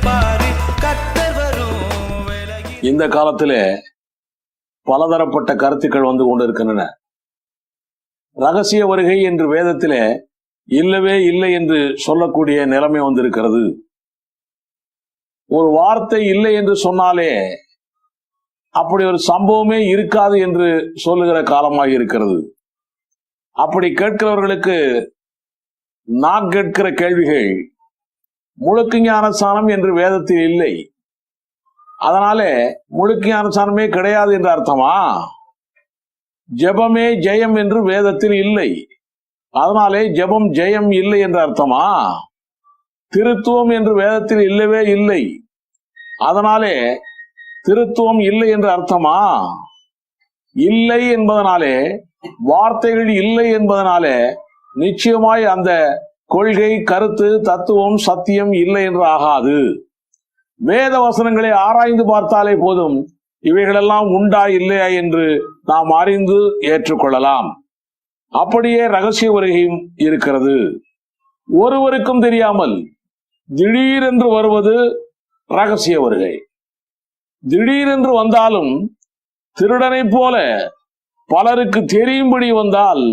பாரு கர்த்தர் வரும் வேளையில். இந்த காலத்திலே பலதரப்பட்ட கருத்துக்கள் வந்து கொண்டிருக்கின்றன. ரகசிய வருகை என்று வேதத்திலே இல்லவே இல்லை என்று சொல்லக்கூடிய நிலைமை வந்திருக்கிறது. ஒரு வார்த்தை இல்லை என்று சொன்னாலே அப்படி ஒரு சம்பவமே இருக்காது என்று சொல்லுகிற காலமாக இருக்கிறது. அப்படி கேட்கிறவர்களுக்கு நான் கேட்கிற கேள்விகள், முழுக்கு ஞானஸ்நானம் என்று வேதத்தில் இல்லை, அதனாலே முழுக்கு ஞானஸ்நானமே கிடையாது என்று அர்த்தமா? ஜெபமே ஜெயம் என்று வேதத்தில் இல்லை, அதனாலே ஜெபம் ஜெயம் இல்லை என்று அர்த்தமா? திருத்துவம் என்று வேதத்தில் இல்லவே இல்லை, அதனாலே திருத்துவம் இல்லை என்று அர்த்தமா? இல்லை என்பதனாலே, வார்த்தைகள் இல்லை என்பதனாலே நிச்சயமாய் அந்த கொள்கை, கருத்து, தத்துவம், சத்தியம் இல்லை என்று ஆகாது. வேத வசனங்களை ஆராய்ந்து பார்த்தாலே போதும் இவைகளெல்லாம் உண்டா இல்லையா என்று நாம் அறிந்து ஏற்றுக்கொள்ளலாம். அப்படியே ரகசிய வருகையும் இருக்கிறது. ஒருவருக்கும் தெரியாமல் திடீரென்று வருவது ரகசிய வருகை. திடீரென்று வந்தாலும் திருடனை போல பலருக்கு தெரியும்படி வந்தால்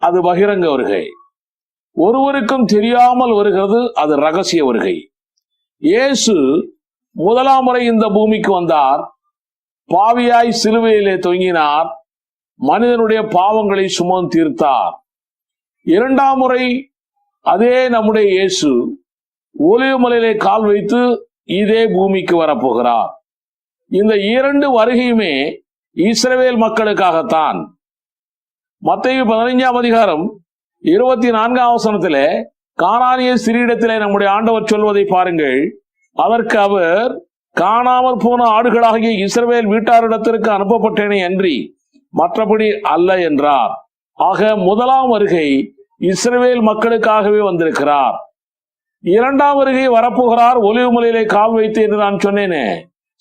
அது பகிரங்க வருகை. ஒருவருக்கும் தெரியாமல் வருகிறது, அது ரகசிய வருகை. இயேசு முதலாம் முறை இந்த பூமிக்கு வந்தார், பாவியாய் சிலுவையிலே தொங்கினார், மனிதனுடைய பாவங்களை சுமந்து தீர்த்தார். இரண்டாம் முறை அதே நம்முடைய இயேசு ஒலிவமலையிலே கால் வைத்து இதே பூமிக்கு வரப்போகிறார். இந்த இரண்டு வருகையுமே இஸ்ரவேல் மக்களுக்காகத்தான். மத்தேயு 15ஆம் அதிகாரம் 24ஆம் வசனத்திலே கானானிய ஸ்திரீயிடத்திலே நம்முடைய ஆண்டவர் சொல்வதை பாருங்கள். அதற்கு அவர், காணாமற் போன ஆடுகளாகிய இஸ்ரவேல் வீட்டாரிடத்திற்கு அனுப்பப்பட்டேனே அன்றி மற்றபடி அல்ல என்றார். ஆக முதலாம் வருகை இஸ்ரவேல் மக்களுக்காகவே வந்திருக்கிறார். இரண்டாம் வருகை வரப்போகிறார் ஒலிவுமலையிலே கால் வைத்து என்று நான் சொன்னேனே,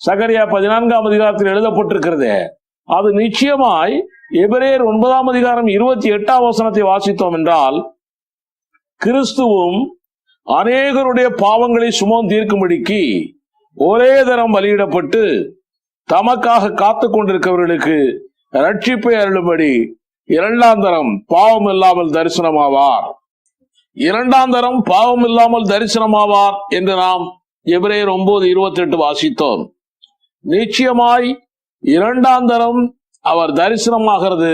சகரியா 14ஆம் அதிகாரத்தில் எழுதப்பட்டிருக்கிறது. அது நிச்சயமாய் எபிரேயர் 9ஆம் அதிகாரம் 28ஆம் வசனத்தை வாசித்தோம் என்றால், கிறிஸ்துவும் அநேகருடைய பாவங்களை சுமந்து தீர்க்கும்படிக்கு ஒரே தரம் பலியிடப்பட்டு தமக்காக காத்து கொண்டிருக்கிறவர்களுக்கு ரட்சிப்பை அருளும்படி இரண்டாம் தரம் பாவம் இல்லாமல் தரிசனமாவார். இரண்டாம் தரம் பாவம் இல்லாமல் தரிசனமாவார் என்று நாம் எபிரேயர் 9:28 வாசித்தோம். நிச்சயமாய் இரண்டாம் தரம் அவர் தரிசனமாகிறது.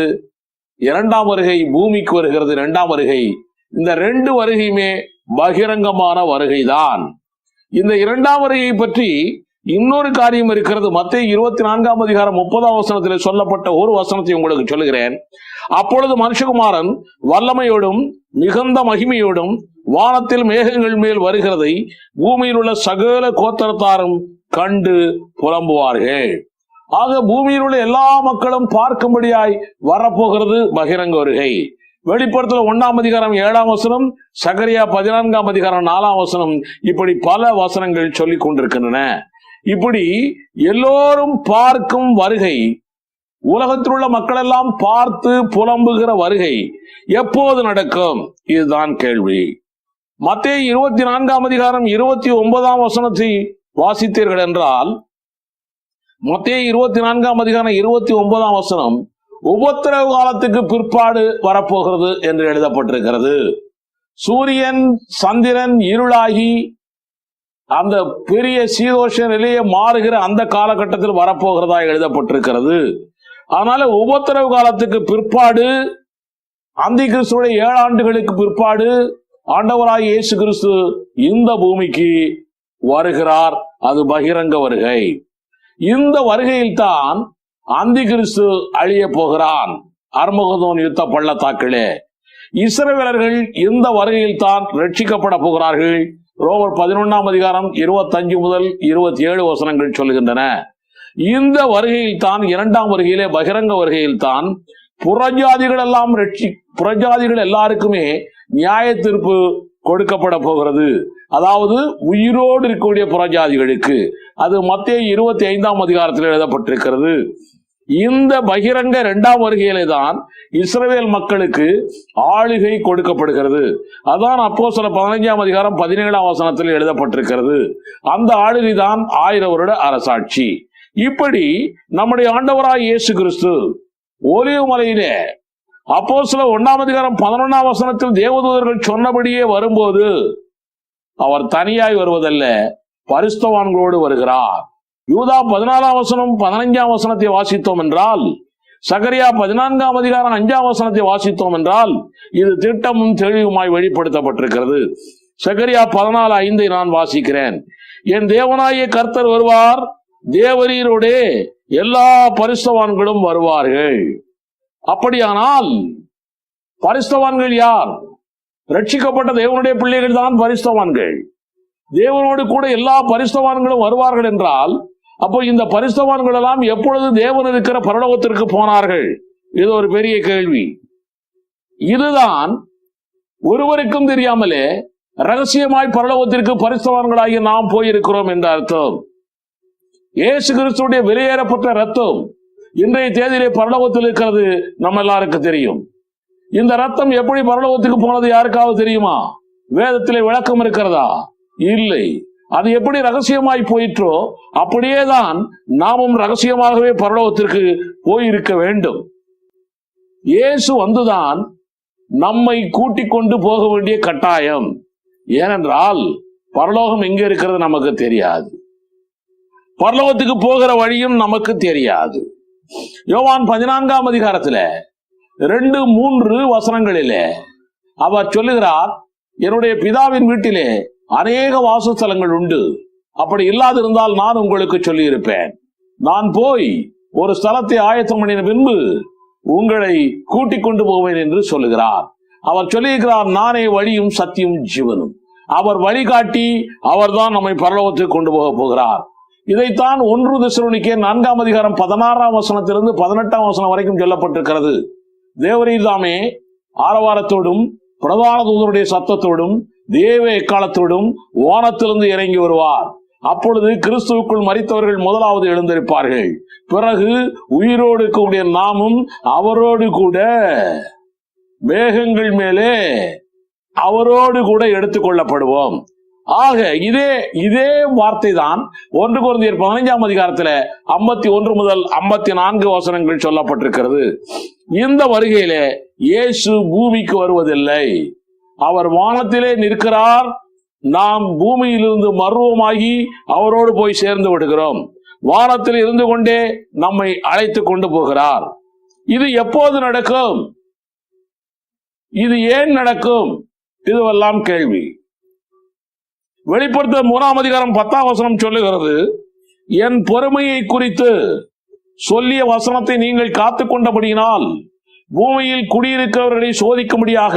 இரண்டாம் வருகை பூமிக்கு வருகிறது. இரண்டாம் வருகை, இந்த ரெண்டு வருகையுமே பகிரங்கமான வருகைதான். இந்த இரண்டாம் வருகையை பற்றி இன்னொரு காரியம் இருக்கிறது. மத்தேயு 24ஆம் அதிகாரம் 30ஆம் வசனத்தில் சொல்லப்பட்ட ஒரு வசனத்தை உங்களுக்கு சொல்லுகிறேன். அப்பொழுது மனுஷகுமாரன் வல்லமையோடும் மிகுந்த மகிமையோடும் வானத்தில் மேகங்கள் மேல் வருகிறதை பூமியில் உள்ள சகல கோத்திரத்தாரும் கண்டு புலம்புவார்கள். ஆக பூமியில் உள்ள எல்லா மக்களும் பார்க்கும்படியாய் வரப்போகிறது பகிரங்க வருகை. வெளிப்படுத்தல் 1ஆம் அதிகாரம் 7ஆம் வசனம், சகரியா 14ஆம் அதிகாரம் 4ஆம் வசனம், இப்படி பல வசனங்கள் சொல்லிக் கொண்டிருக்கின்றன. இப்படி எல்லோரும் பார்க்கும் வருகை, உலகத்தில் உள்ள மக்கள் எல்லாம் பார்த்து புலம்புகிற வருகை எப்போது நடக்கும்? இதுதான் கேள்வி. மத்தேயு 24ஆம் அதிகாரம் 29ஆம் வசனத்தை வாசித்தீர்கள் என்றால், மத்தேயு 24ஆம் அதிகாரம் 29ஆம் வசனம் உபத்திரவு காலத்துக்கு பிற்பாடு வரப்போகிறது என்று எழுதப்பட்டிருக்கிறது. சூரியன் சந்திரன் இருளாகி அந்த பெரிய சீதோஷ நிலையை மாறுகிற அந்த காலகட்டத்தில் வரப்போகிறதா எழுதப்பட்டிருக்கிறது. அதனால உபத்திரவு காலத்துக்கு பிற்பாடு, அந்தி கிறிஸ்துடைய 7 ஆண்டுகளுக்கு பிற்பாடு ஆண்டவராய் இயேசு கிறிஸ்து இந்த பூமிக்கு வருகிறார். அது பகிரங்க வருகை. இந்த வருகையில் தான் அந்தி கிறிஸ்து அழிய போகிறான். அர்மகதோன் யுத்த பள்ளத்தாக்கிலே இஸ்ரவேலர்கள் இந்த வருகையில் தான் ரட்சிக்கப்பட போகிறார்கள். ரோமர் 11ஆம் அதிகாரம் 25 முதல் 27 வசனங்கள் சொல்லுகின்றன. இந்த வருகையில் தான், இரண்டாம் வருகையிலே பகிரங்க வருகையில் தான் புறஜாதிகள் எல்லாம் புறஜாதிகள் எல்லாருக்குமே நியாய தீர்ப்பு கொடுக்கப்பட போகிறது. அதாவது உயிரோடு இருக்கக்கூடிய புறஜாதிகளுக்கு. அது மத்தேயு 25ஆம் அதிகாரத்தில் எழுதப்பட்டிருக்கிறது. இந்த பகிரங்க இரண்டாம் வருகையிலே தான் இஸ்ரவேல் மக்களுக்கு ஆளுகை கொடுக்கப்படுகிறது. அதான் அப்போஸ்தலர் 15ஆம் அதிகாரம் 17ஆம் வசனத்தில் எழுதப்பட்டிருக்கிறது. அந்த ஆளுகை தான் 1000 வருட அரசாட்சி. இப்படி நம்முடைய ஆண்டவராய் இயேசு கிறிஸ்து ஒலிவ மலையிலே அப்போஸ்தலர் 1ஆம் அதிகாரம் 11ஆம் வசனத்தில் தேவதூதர்கள் சொன்னபடியே வரும்போது அவர் தனியாய் வருவதல்ல, பரிசுத்தவான்களோடு வருகிறார். யூதா 14ஆம் வசனம் 15ஆம் வசனத்தை வாசித்தோம் என்றால், சகரியா 14ஆம் அதிகாரம் 5ஆம் வசனத்தை வாசித்தோம் என்றால் இது திட்டமும் தெளிவுமாய் வெளிப்படுத்தப்பட்டிருக்கிறது. சகரியா 14:5 நான் வாசிக்கிறேன். என் தேவனாகிய கர்த்தர் வருவார், தேவரீரோடே எல்லா பரிசுத்தவான்களும் வருவார்கள். அப்படியானால் பரிசுத்தவான்கள் யார்? ரட்சிக்கப்பட்ட தேவனுடைய பிள்ளைகள் தான் பரிசுத்தவான்கள். தேவனோடு கூட எல்லா பரிசுத்தவான்களும் வருவார்கள் என்றால், அப்போ இந்த பரிசுத்தவான்கள் எல்லாம் எப்பொழுது தேவன் இருக்கிற பரலோகத்திற்கு போனார்கள்? இது ஒரு பெரிய கேள்வி. இதுதான் ஒருவருக்கும் தெரியாமலே ரகசியமாய் பரலோகத்திற்கு பரிசுத்தவான்களாகி நாம் போயிருக்கிறோம் என்ற அர்த்தம். இயேசு கிறிஸ்துடைய வெளியேறப்பட்ட ரத்தம் இன்றைய தேதியிலே பரலோகத்தில் இருக்கிறது நம்ம எல்லாருக்கும் தெரியும். இந்த ரத்தம் எப்படி பரலோகத்துக்கு போனது யாருக்காவது தெரியுமா? வேதத்திலே விளக்கம் இருக்கிறதா? இல்லை. அது எப்படி ரகசியமாய் போயிற்றோ அப்படியேதான் நாமும் ரகசியமாகவே பரலோகத்திற்கு போயிருக்க வேண்டும். இயேசு வந்துதான் நம்மை கூட்டிக் கொண்டு போக வேண்டிய கட்டாயம். ஏனென்றால் பரலோகம் எங்க இருக்கிறது நமக்கு தெரியாது, பரலோகத்துக்கு போகிற வழியும் நமக்கு தெரியாது. யோவான் 14ஆம் அதிகாரத்துல 2-3 வசனங்களிலே அவர் சொல்லுகிறார், என்னுடைய பிதாவின் வீட்டிலே அநேக வாசஸ்தலங்கள் உண்டு, அப்படி இல்லாதிருந்தால் நான் உங்களுக்கு சொல்லி இருப்பேன். நான் போய் ஒரு ஸ்தலத்தை ஆயத்தம் பண்ணின பின்பு உங்களை கூட்டிக் கொண்டு போவேன் என்று சொல்லுகிறார். அவர் சொல்லியிருக்கிறார், நானே வழியும் சத்தியும் ஜீவனும். அவர் வழிகாட்டி அவர்தான் நம்மை பரலோகத்துக்கு கொண்டு போக போகிறார். இதைத்தான் 1 தெசலோனிக்கேயர் 4ஆம் அதிகாரம் 16ஆம் வசனத்திலிருந்து 18ஆம் வசனம் வரைக்கும் சொல்லப்பட்டிருக்கிறது. தேவரீர் தாமே ஆரவாரத்தோடும் பிரதான தூதருடைய சத்தத்தோடும் தேவ எக்காலத்தோடும் வானத்திலிருந்து இறங்கி வருவார். அப்பொழுது கிறிஸ்துவுக்குள் மரித்தவர்கள் முதலாவது எழுந்திருப்பார்கள். பிறகு உயிரோடு கூடிய நாமும் அவரோடு கூட மேகங்கள் மேலே அவரோடு கூட எடுத்துக் கொள்ளப்படுவோம். ஆக இதே வார்த்தை தான் 1 கொரிந்தியர் 15ஆம் அதிகாரத்துல 51 முதல் 54 வசனங்கள் சொல்லப்பட்டிருக்கிறது. இந்த வருகையிலே இயேசு பூமிக்கு வருவதில்லை, அவர் வானத்திலே நிற்கிறார். நாம் பூமியிலிருந்து மர்வமாகி அவரோடு போய் சேர்ந்து விடுகிறோம். வானத்தில் இருந்து கொண்டே நம்மை அழைத்து கொண்டு போகிறார். இது எப்போது நடக்கும்? இது ஏன் நடக்கும்? இதுவெல்லாம் கேள்வி. வெளிப்படுத்த 3ஆம் அதிகாரம் 10ஆம் வசனம் சொல்லுகிறது, என் பொறுமையை குறித்து சொல்லிய வசனத்தை நீங்கள் காத்துக் கொண்டபடியினால் பூமியில் குடியிருக்கிறவர்களை சோதிக்கும்படியாக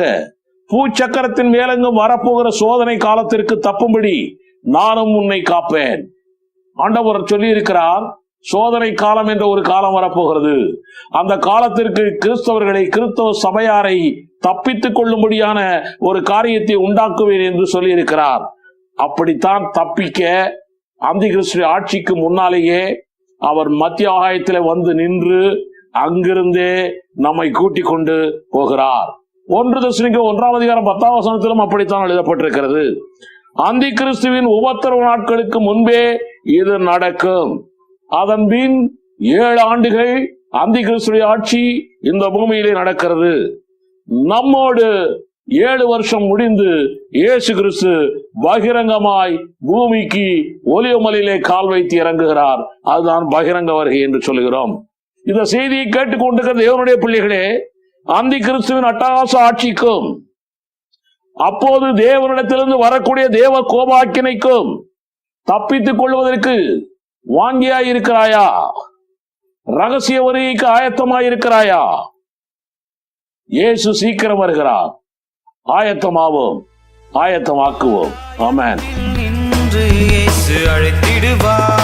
பூச்சக்கரத்தின் மேலெங்கும் வரப்போகிற சோதனை காலத்திற்கு தப்பும்படி நானும் உன்னை காப்பேன். ஆண்டவர் சொல்லி இருக்கிறார், சோதனை காலம் என்ற ஒரு காலம் வரப்போகிறது. அந்த காலத்திற்கு கிறிஸ்தவர்களை, கிறிஸ்தவ சபையாரை தப்பித்துக் கொள்ளும்படியான ஒரு காரியத்தை உண்டாக்குவேன் என்று சொல்லி இருக்கிறார். அப்படித்தான் தப்பிக்க அந்தி கிறிஸ்து ஆட்சிக்கு முன்னாலேயே அவர் மத்திய ஆகாயத்தில் வந்து நின்று அங்கிருந்தே நம்மை கூட்டிக் கொண்டு போகிறார். 1 தெசலோனிக்கேயர் 1ஆம் அதிகாரம் 10ஆம் வசனத்திலும் அப்படித்தான் எழுதப்பட்டிருக்கிறது. அந்தி கிறிஸ்துவின் உபத்திரவ நாட்களுக்கு முன்பே இது நடக்கும். அதன் பின் 7 ஆண்டுகள் அந்தி கிறிஸ்துவின் ஆட்சி இந்த பூமியிலே நடக்கிறது. நம்மோடு 7 வருஷம் முடிந்து இயேசு கிறிஸ்து பகிரங்கமாய் பூமிக்கு ஒலிவ மலையிலே கால் வைத்து இறங்குகிறார். அதுதான் பகிரங்க வருகை என்று சொல்லுகிறோம். இந்த செய்தியை கேட்டுக்கொண்டிருக்கிற தேவனுடைய பிள்ளைகளே, அந்தி கிறிஸ்துவின் அட்டகாச ஆட்சிக்கும் அப்போது தேவனிடத்திலிருந்து வரக்கூடிய தேவ கோபாக்கினைக்கும் தப்பித்துக் கொள்வதற்கு வாங்கியாய் இருக்கிறாயா? ரகசிய வருகைக்கு ஆயத்தமாய் இருக்கிறாயா? இயேசு சீக்கிரம் வருகிறார். ஆயத்தமாவோம், ஆயத்தமாக்குவோம். ஆமென். இன்று இயேசு அழைத்திடுவார்.